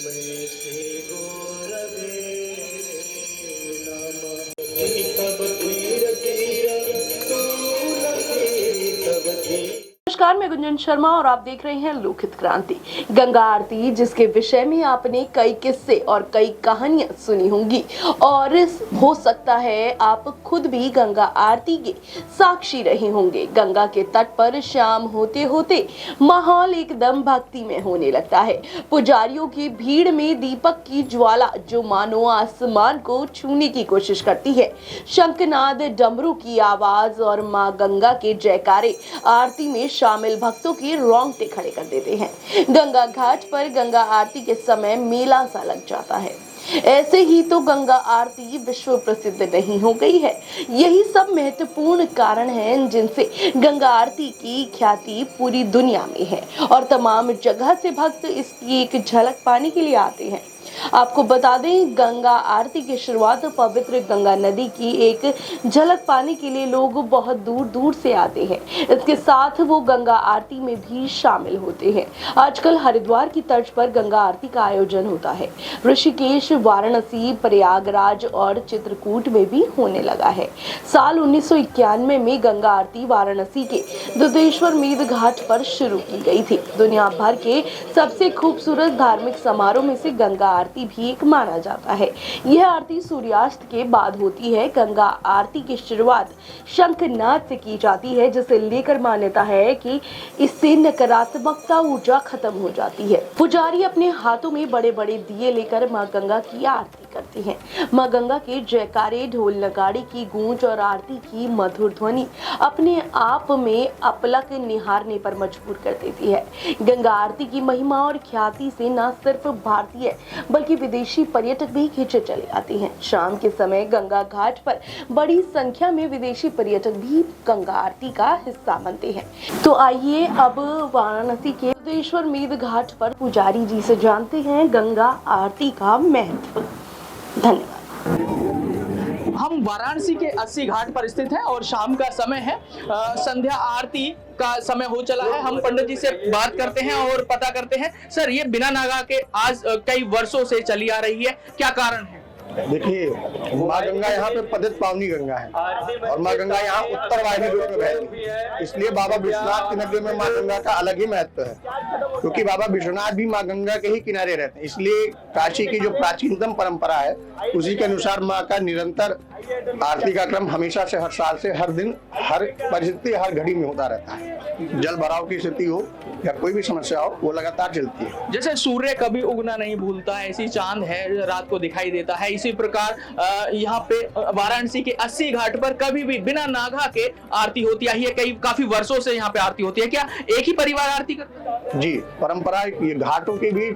मैं से गोरवे नमः तब तीर तीर तू लगे तब तीर। नमस्कार, मैं गुंजन शर्मा और आप देख रहे हैं लोकहित क्रांति। गंगा आरती, जिसके विषय में आपने कई किस्से और कई कहानियां सुनी होंगी और हो सकता है आप खुद भी गंगा आरती के साक्षी रहे होंगे। गंगा के तट पर शाम होते होते माहौल एकदम भक्ति में होने लगता है। पुजारियों की भीड़ में दीपक की ज्वाला जो मानो आसमान को छूने की कोशिश करती है। शंखनाद, डमरू की आवाज और मां गंगा के जयकारे आरती में शामिल भक्तों के रोंगटे खड़े कर देते हैं। गंगा घाट पर गंगा आरती के समय मेला सा लग जाता है। ऐसे ही तो गंगा आरती विश्व प्रसिद्ध नहीं हो गई है। यही सब महत्वपूर्ण कारण हैं जिनसे गंगा आरती की ख्याति पूरी दुनिया में है और तमाम जगह से भक्त इसकी एक झलक पाने के लिए आते हैं। आपको बता दें, गंगा आरती की शुरुआत पवित्र गंगा नदी की एक झलक पाने के लिए लोग बहुत दूर दूर से आते हैं। इसके साथ वो गंगा आरती में भी शामिल होते हैं। आजकल हरिद्वार की तर्ज पर गंगा आरती का आयोजन होता है। ऋषिकेश, वाराणसी, प्रयागराज और चित्रकूट में भी होने लगा है। साल 1991 में गंगा आरती वाराणसी के दुधेश्वर मेध घाट पर शुरू की गई थी। दुनिया भर के सबसे खूबसूरत धार्मिक समारोह में से गंगा आरती भी एक माना जाता है। यह आरती सूर्यास्त के बाद होती है। गंगा आरती की शुरुआत शंखनाद से की जाती है, जिसे लेकर मान्यता है कि इससे नकारात्मकता ऊर्जा खत्म हो जाती है। पुजारी अपने हाथों में बड़े बड़े दिए लेकर मां गंगा की आरती करते हैं। मां गंगा के जयकारे, ढोल नगाड़े की गूंज और आरती की मधुर ध्वनि अपने आप में अपलक निहारने पर मजबूर कर देती है। गंगा आरती की महिमा और ख्याति से न सिर्फ भारतीय बल्कि विदेशी पर्यटक भी खींचे चले आते हैं। शाम के समय गंगा घाट पर बड़ी संख्या में विदेशी पर्यटक भी गंगा आरती का हिस्सा बनते हैं। तो आइए अब वाराणसी के दुधेश्वर मेध घाट पर पुजारी जी से जानते हैं गंगा आरती का महत्व। धन्यवाद। हम वाराणसी के 80 घाट पर स्थित हैं और शाम का समय है। संध्या आरती का समय हो चला है। हम पंडित जी से बात करते हैं और पता करते हैं। सर, ये बिना नागा के आज कई वर्षों से चली आ रही है, क्या कारण है? देखिए, माँ गंगा यहाँ पे पतित पावनी गंगा है और माँ गंगा यहाँ उत्तर वाहिनी रूप में बहती है। इसलिए बाबा विश्वनाथ की नगरी में माँ गंगा का अलग ही महत्व है, क्योंकि बाबा विश्वनाथ भी माँ गंगा के ही किनारे रहते हैं। इसलिए काशी की जो प्राचीनतम परंपरा है उसी के अनुसार माँ का निरंतर आरती का क्रम हमेशा से, हर साल से, हर दिन, हर परिस्थिति, हर घड़ी में होता रहता है। जल भराव की स्थिति हो या कोई भी समस्या हो, वो लगातार चलती है। जैसे सूर्य कभी उगना नहीं भूलता है, ऐसी चांद है रात को दिखाई देता है। इसी प्रकार यहाँ पे वाराणसी के 80 घाट पर कभी भी बिना नागा के आरती होती आई है। काफी वर्षों से यहाँ पे आरती होती है। क्या एक ही परिवार आरती करता है? जी, परंपरा ये घाटों के भी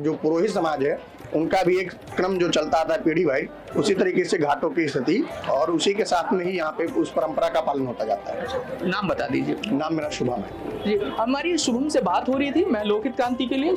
जो पुरोहित समाज है उनका भी एक क्रम जो चलता आता है पीढ़ी भाई, उसी तरीके से घाटों की स्थिति और उसी के साथ में ही यहाँ पे उस परंपरा का पालन होता जाता है। नाम बता दीजिए। नाम मेरा शुभम है जी। हमारी शुभम से बात हो रही थी। मैं लोकहित क्रांति के लिए